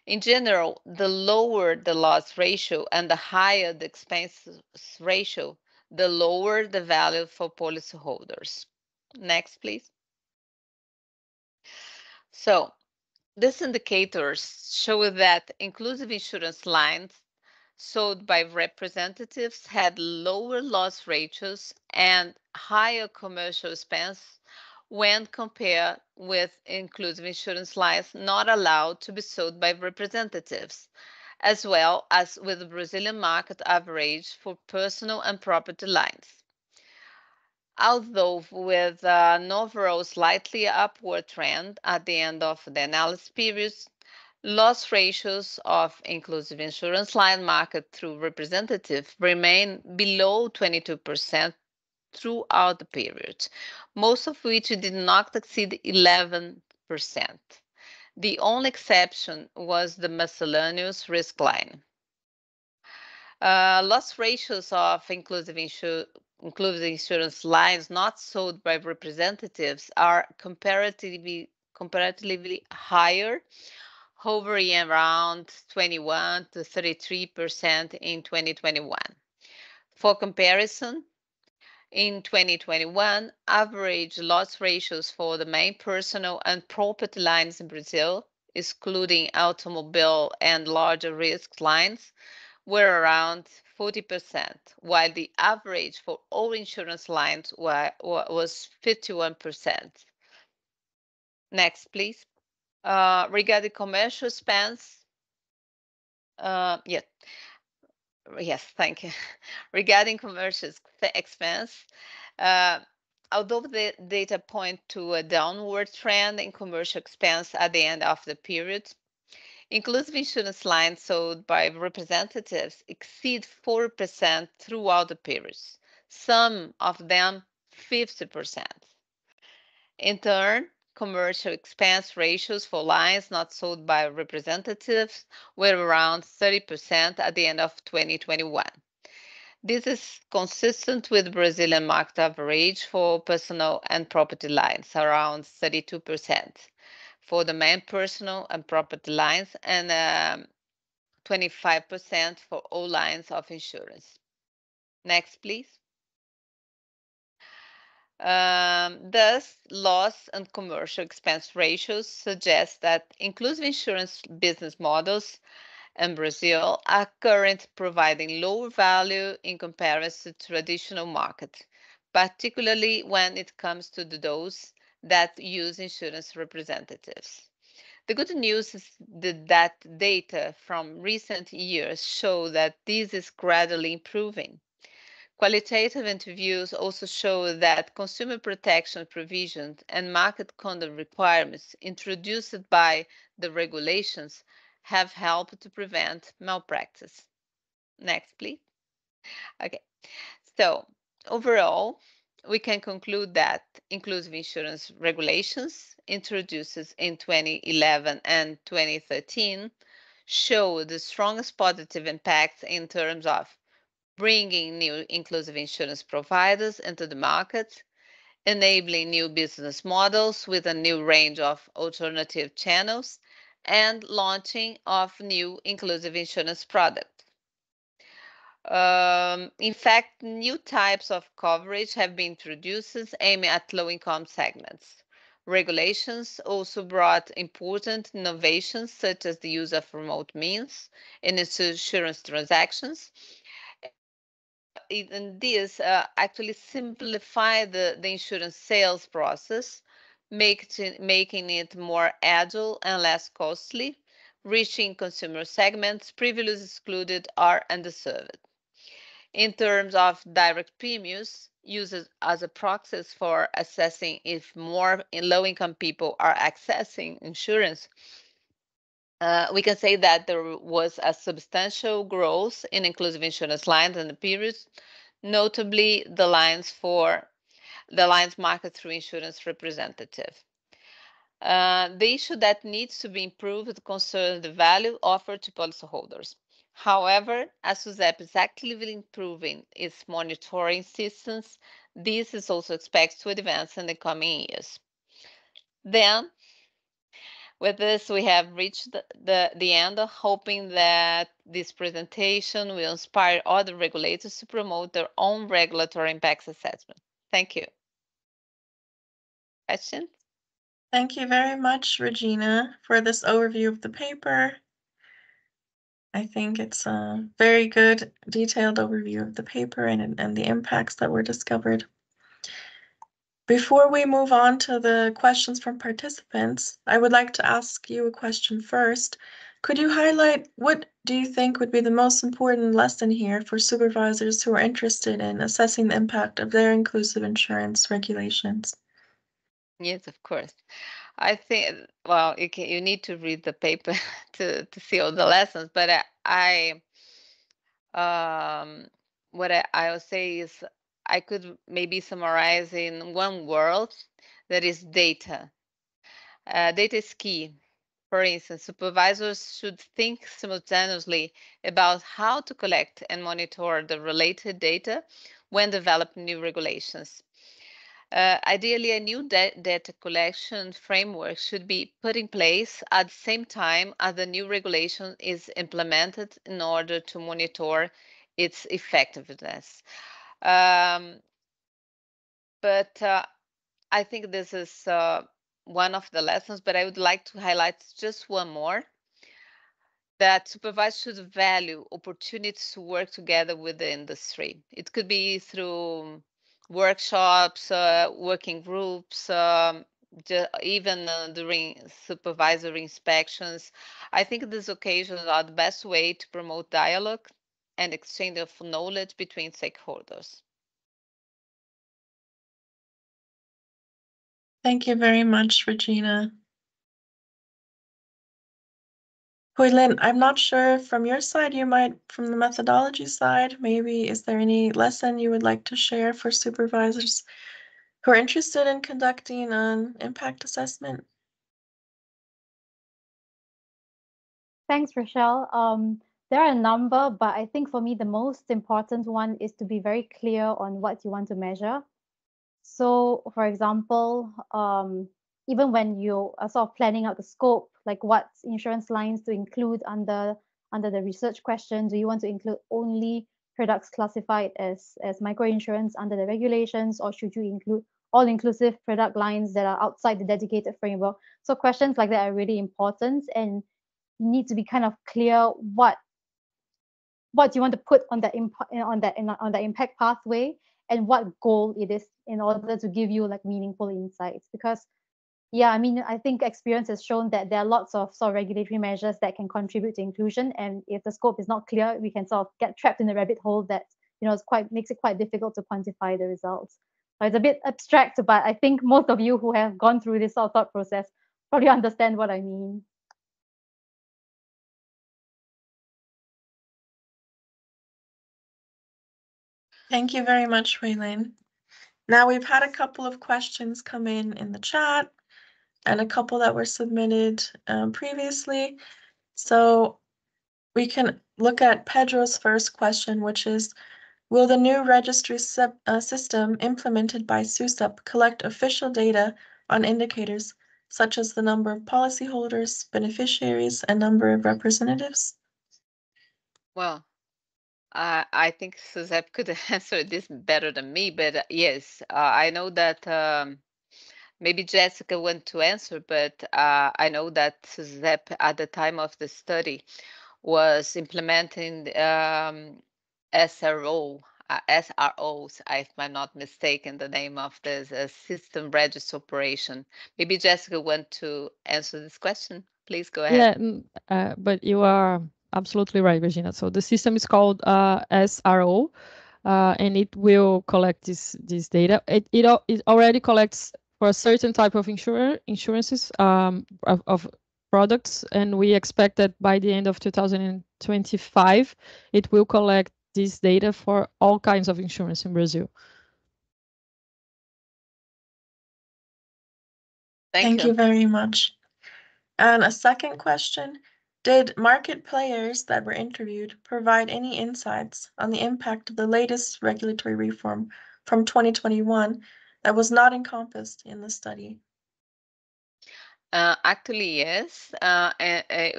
In general, the lower the loss ratio and the higher the expense ratio, the lower the value for policyholders. Next, please. So, these indicators show that inclusive insurance lines sold by representatives had lower loss ratios and higher commercial expense when compared with inclusive insurance lines not allowed to be sold by representatives, as well as with the Brazilian market average for personal and property lines. Although with an overall slightly upward trend at the end of the analysis periods, loss ratios of inclusive insurance line market through representative remain below 22% throughout the period, most of which did not exceed 11%. The only exception was the miscellaneous risk line. Loss ratios of inclusive insurance lines not sold by representatives are comparatively higher, hovering around 21 to 33% in 2021. For comparison, in 2021, average loss ratios for the main personal and property lines in Brazil, excluding automobile and larger risk lines, were around 40%, while the average for all insurance lines was 51%. Next, please. Regarding commercial expense, yes, thank you. Regarding commercial expense, although the data point to a downward trend in commercial expense at the end of the period, inclusive insurance lines sold by representatives exceed 4% throughout the period, some of them 50%. In turn, commercial expense ratios for lines not sold by representatives were around 30% at the end of 2021. This is consistent with Brazilian market average for personal and property lines, around 32%. For the main personal and property lines, and 25% for all lines of insurance. Next, please. Thus, loss and commercial expense ratios suggest that inclusive insurance business models in Brazil are currently providing lower value in comparison to traditional market, particularly when it comes to those that use insurance representatives. The good news is that data from recent years show that this is gradually improving. Qualitative interviews also show that consumer protection provisions and market conduct requirements introduced by the regulations have helped to prevent malpractice. Next, please. Okay, so overall, we can conclude that inclusive insurance regulations introduced in 2011 and 2013 show the strongest positive impact in terms of bringing new inclusive insurance providers into the market, enabling new business models with a new range of alternative channels, and launching of new inclusive insurance products. In fact, new types of coverage have been introduced aiming at low-income segments. Regulations also brought important innovations such as the use of remote means in insurance transactions. And this actually simplify the insurance sales process, making it more agile and less costly, reaching consumer segments previously excluded or underserved. In terms of direct premiums, used as a proxy for assessing if more low-income people are accessing insurance, we can say that there was a substantial growth in inclusive insurance lines in the period, notably the lines market through insurance representative. The issue that needs to be improved concerns the value offered to policyholders. However, as SUSEP is actively improving its monitoring systems, this is also expected to advance in the coming years. Then, with this, we have reached the end, hoping that this presentation will inspire other regulators to promote their own regulatory impact assessment. Thank you. Questions? Thank you very much, Regina, for this overview of the paper. I think it's a very good, detailed overview of the paper and the impacts that were discovered. Before we move on to the questions from participants, I would like to ask you a question first. Could you highlight what do you think would be the most important lesson here for supervisors who are interested in assessing the impact of their inclusive insurance regulations? Yes, of course. I think, well, you need to read the paper to see all the lessons, but what I will say is I could maybe summarize in one word, that is data. Data is key. For instance, supervisors should think simultaneously about how to collect and monitor the related data when developing new regulations. Ideally, a new data collection framework should be put in place at the same time as the new regulation is implemented in order to monitor its effectiveness. But I think this is one of the lessons, but I would like to highlight just one more, that supervisors should value opportunities to work together with the industry. It could be through workshops, working groups, even during supervisory inspections. I think these occasions are the best way to promote dialogue and exchange of knowledge between stakeholders. Thank you very much, Regina. Hui-Lin, I'm not sure from your side, from the methodology side, maybe is there any lesson you would like to share for supervisors who are interested in conducting an impact assessment? Thanks, Rochelle. There are a number, but I think for me, the most important one is to be very clear on what you want to measure. So, for example, even when you are sort of planning out the scope, like what insurance lines to include under the research question, do you want to include only products classified as microinsurance under the regulations, or should you include all-inclusive product lines that are outside the dedicated framework? So questions like that are really important, and you need to be kind of clear what you want to put on the impact pathway, and what goal it is, in order to give you like meaningful insights. Because yeah, I mean, I think experience has shown that there are lots of sort of regulatory measures that can contribute to inclusion, and if the scope is not clear, we can sort of get trapped in the rabbit hole that, you know, makes it quite difficult to quantify the results. So it's a bit abstract, but I think most of you who have gone through this sort of thought process probably understand what I mean. Thank you very much, Hui-Lin. Now we've had a couple of questions come in the chat and a couple that were submitted previously. So we can look at Pedro's first question, which is, will the new registry system implemented by SUSEP collect official data on indicators such as the number of policyholders, beneficiaries, and number of representatives? Well, I think SUSEP could answer this better than me, but yes, I know that maybe Jessica went to answer, but I know that SUSEP at the time of the study was implementing SROs, if I'm not mistaken, the name of this system register operation. Maybe Jessica went to answer this question. Please go ahead. Yeah, but you are absolutely right, Regina. So the system is called SRO, and it will collect this data. It already collects for a certain type of insurances of products, and we expect that by the end of 2025, it will collect this data for all kinds of insurance in Brazil. Thank you very much. And a second question, did market players that were interviewed provide any insights on the impact of the latest regulatory reform from 2021 that was not encompassed in the study? Actually, yes.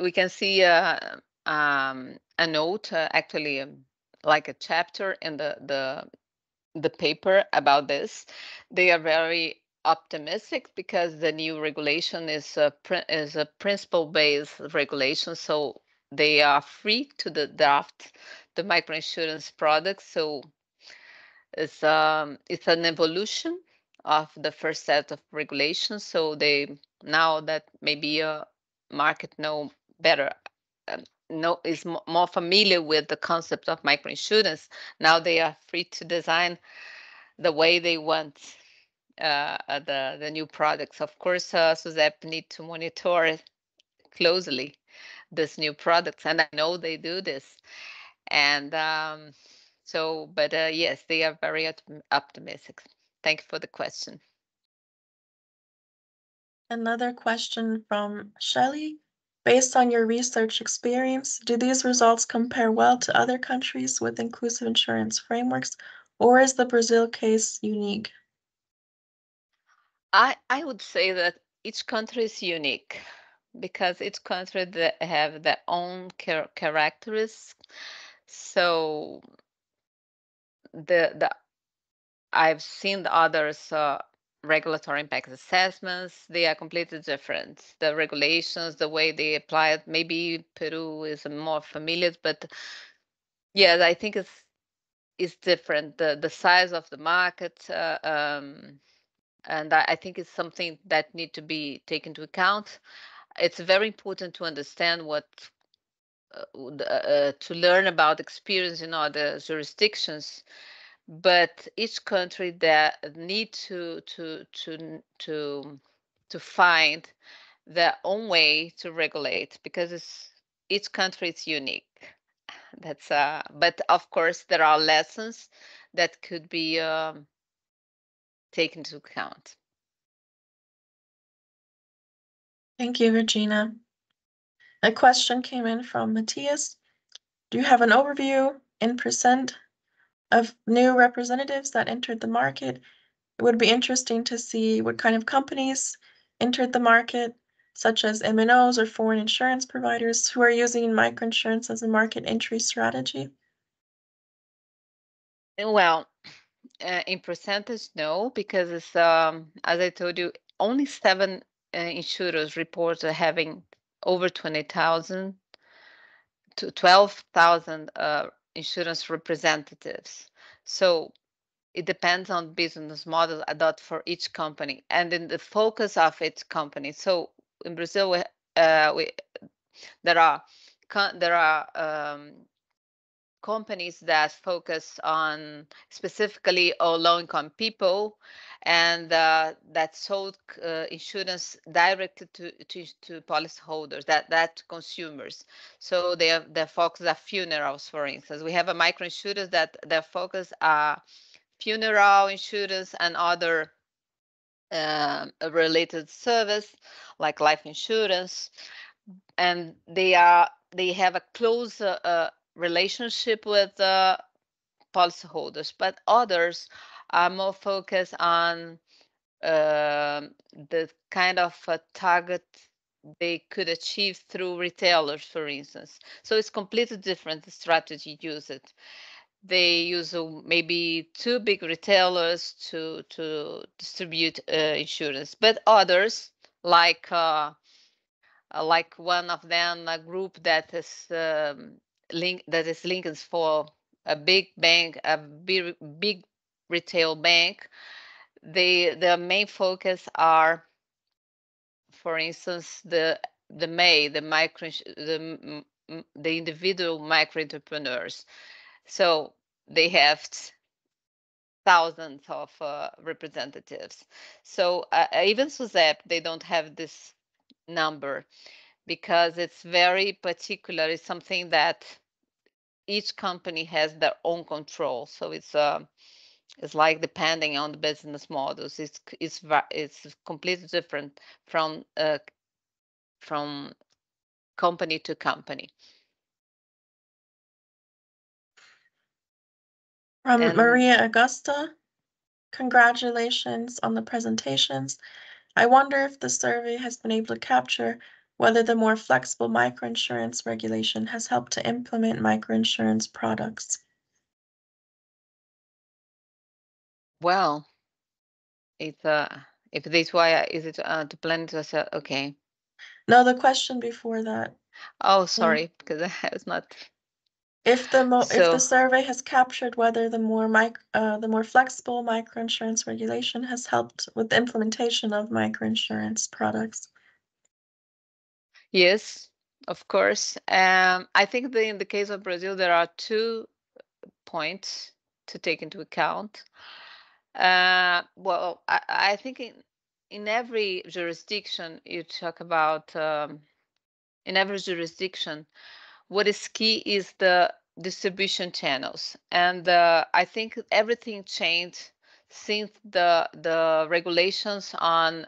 We can see a note, actually, like a chapter in the paper about this. They are very optimistic because the new regulation is a principle-based regulation, so they are free to draft the microinsurance products. So it's an evolution of the first set of regulations. So they now that maybe a market know better, is more familiar with the concept of microinsurance. Now they are free to design the way they want the new products. Of course, SUSEP need to monitor closely this new products, and I know they do this. And but yes, they are very optimistic. Thank you for the question. Another question from Shelley. Based on your research experience, do these results compare well to other countries with inclusive insurance frameworks, or is the Brazil case unique? I would say that each country is unique because each country have their own characteristics. So I've seen the others regulatory impact assessments. They are completely different. The regulations, the way they apply it, maybe Peru is more familiar, but yeah, I think it's different. The size of the market, and I think it's something that need to be taken into account. It's very important to understand what to learn about experience in other jurisdictions, but each country that need to find their own way to regulate, because each country is unique. That's but of course there are lessons that could be taken into account. Thank you, Regina. A question came in from Matthias. Do you have an overview in percent of new representatives that entered the market? It would be interesting to see what kind of companies entered the market, such as MNOs or foreign insurance providers who are using microinsurance as a market entry strategy. Well, in percentage, no, because it's as I told you, only 7 insurers report having over 20,000 to 12,000 insurance representatives. So it depends on business model adopted for each company and in the focus of each company. So in Brazil, there are companies that focus on specifically on low-income people, and that sold insurance directly to policyholders, that consumers. So their focus are funerals, for instance. We have a microinsurance that their focus are funeral insurance and other related service like life insurance, and they have a close relationship with policyholders, but others are more focused on the kind of target they could achieve through retailers, for instance. So it's completely different strategy used. They use maybe 2 big retailers to distribute insurance, but others like one of them, a group that is linked for a big bank, a big retail bank. Their main focus are, for instance, the individual micro entrepreneurs. So they have thousands of representatives. So even SUSEP, they don't have this number because it's very particular. It's something that each company has their own control. So it's It's like depending on the business models. It's completely different from company to company. From Maria Augusta, congratulations on the presentations. I wonder if the survey has been able to capture whether the more flexible microinsurance regulation has helped to implement microinsurance products. Well, if this why is it to plan to okay. No, the question before that. Oh, sorry, because I was not. If the survey has captured whether the more flexible microinsurance regulation has helped with the implementation of microinsurance products. Yes, of course. I think in the case of Brazil, there are 2 points to take into account. Well, I think in every jurisdiction you talk about, in every jurisdiction, what is key is the distribution channels. And I think everything changed since the regulations on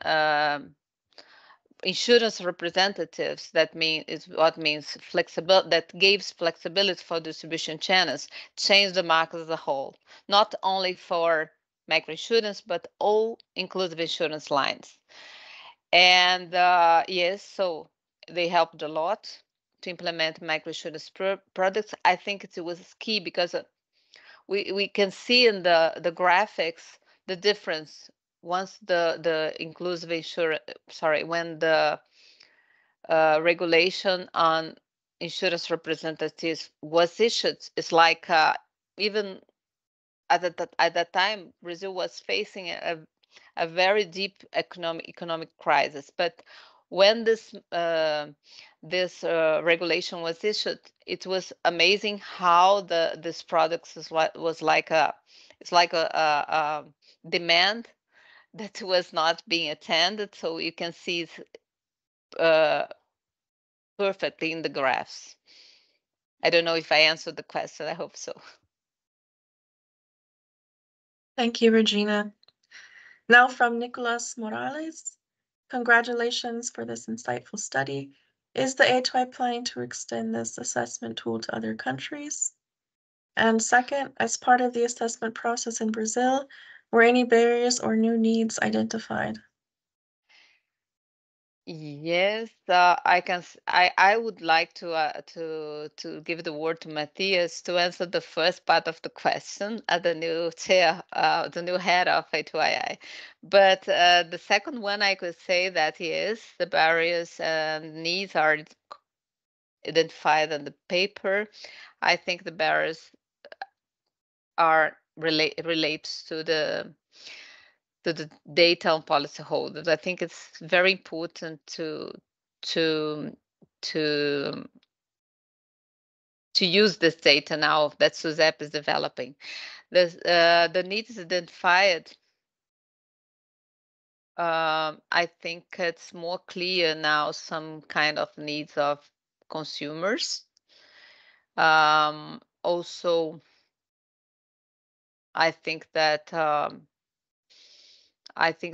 insurance representatives, that means flexible, that gives flexibility for distribution channels, change the market as a whole, not only for microinsurance but all inclusive insurance lines. And yes, so they helped a lot to implement microinsurance products. I think it was key because we can see in the graphics the difference once the inclusive insurance, when the regulation on insurance representatives was issued. It's like even at that time, Brazil was facing a very deep economic crisis. But when this regulation was issued, it was amazing how this product was like a demand that was not being attended. So you can see perfectly in the graphs. I don't know if I answered the question. I hope so. Thank you, Regina. Now from Nicolas Morales, congratulations for this insightful study. Is the A2i planning to extend this assessment tool to other countries? And second, as part of the assessment process in Brazil, were any barriers or new needs identified? Yes, I would like to give the word to Matthias to answer the first part of the question at the new chair, the new head of A2ii. But the second one, I could say that yes, the barriers and needs are identified in the paper. I think the barriers are relates to the data on policyholders. I think it's very important to use this data now that SUSEP is developing. The needs identified, I think it's more clear now, some kind of needs of consumers. Also, I think that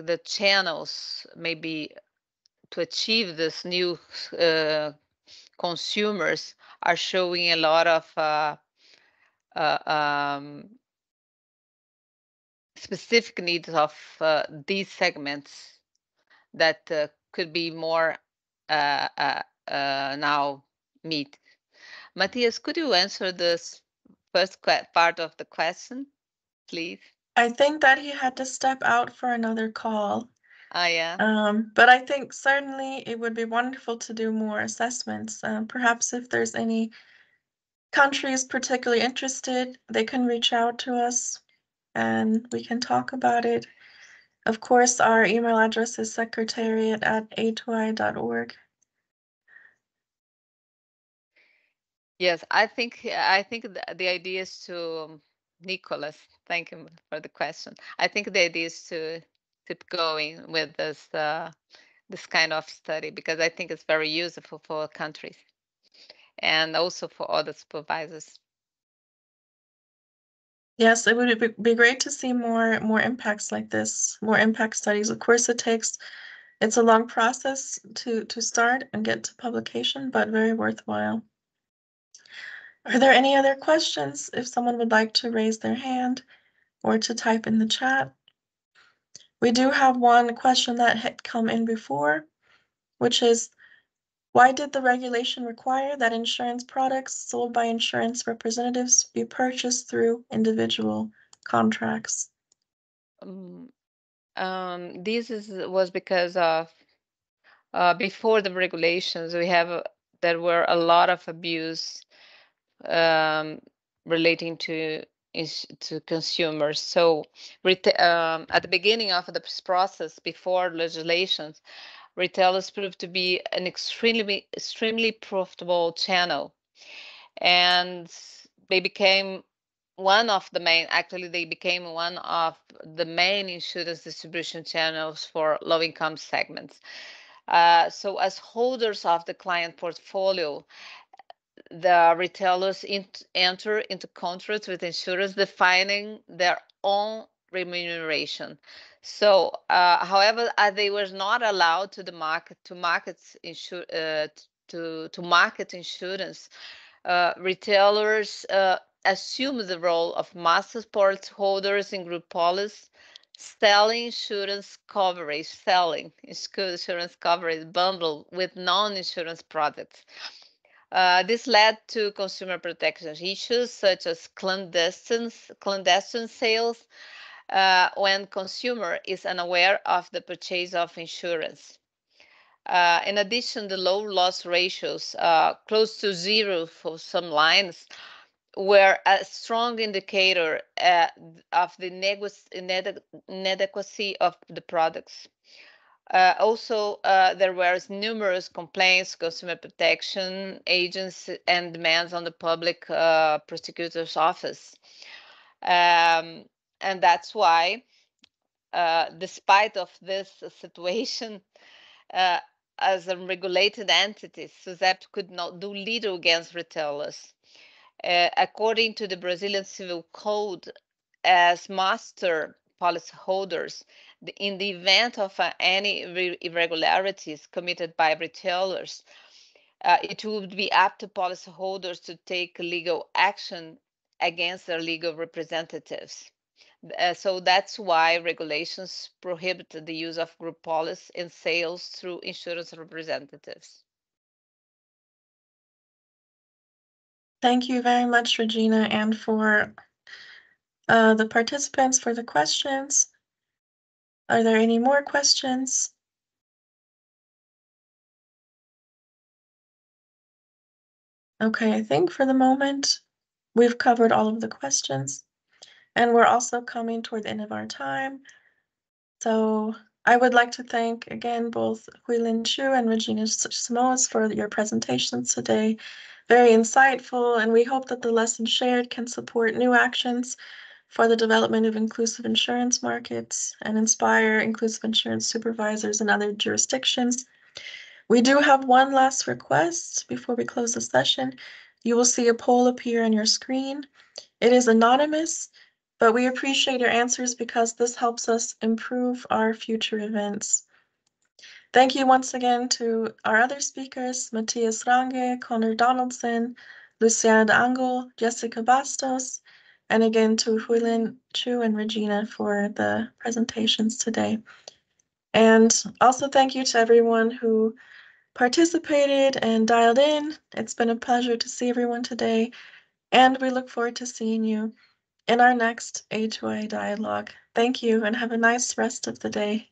the channels maybe to achieve this new consumers are showing a lot of specific needs of these segments that could be more now meet. Matthias, could you answer this first part of the question, please? I think that he had to step out for another call. Yeah. But I think certainly it would be wonderful to do more assessments. Perhaps if there's any countries particularly interested, they can reach out to us and we can talk about it. Of course, our email address is secretariat@a2i.org. Yes, I think the idea is to, Nicholas, thank you for the question. I think the idea is to keep going with this kind of study, because I think it's very useful for countries and also for other supervisors. Yes, it would be great to see more impacts like this, more impact studies. Of course, it's a long process to start and get to publication, but very worthwhile. Are there any other questions? If someone would like to raise their hand or to type in the chat. We do have one question that had come in before, which is, why did the regulation require that insurance products sold by insurance representatives be purchased through individual contracts? This was because of before the regulations, there were a lot of abuse relating to consumers. So at the beginning of this process, before legislations, retailers proved to be an extremely profitable channel, and they became one of the main insurance distribution channels for low-income segments. So as holders of the client portfolio, the retailers enter into contracts with insurers defining their own remuneration. So, however, they were not allowed to market insurance. Retailers assume the role of master support holders in group policies, selling insurance coverage bundled with non-insurance products. This led to consumer protection issues such as clandestine sales when consumer is unaware of the purchase of insurance. In addition, the low loss ratios, close to zero for some lines, were a strong indicator of the inadequacy of the products. Also, there were numerous complaints, consumer protection agents, and demands on the public prosecutor's office. And that's why, despite of this situation, as a regulated entity, SUSEP could not do little against retailers. According to the Brazilian Civil Code, as master policyholders, in the event of any irregularities committed by retailers, it would be up to policyholders to take legal action against their legal representatives. So that's why regulations prohibit the use of group policy in sales through insurance representatives. Thank you very much, Regina, and for the participants for the questions. Are there any more questions? Okay, I think for the moment, we've covered all of the questions, and we're also coming toward the end of our time. So I would like to thank again both Huilin Chu and Regina Simoes for your presentations today. Very insightful, and we hope that the lessons shared can support new actions for the development of inclusive insurance markets and inspire inclusive insurance supervisors in other jurisdictions. We do have one last request before we close the session. You will see a poll appear on your screen. It is anonymous, but we appreciate your answers because this helps us improve our future events. Thank you once again to our other speakers, Matthias Range, Connor Donaldson, Luciana de Angel, Jessica Bastos, and again to Huilin Chu and Regina for the presentations today. And also thank you to everyone who participated and dialed in. It's been a pleasure to see everyone today, and we look forward to seeing you in our next A2ii dialogue. Thank you and have a nice rest of the day.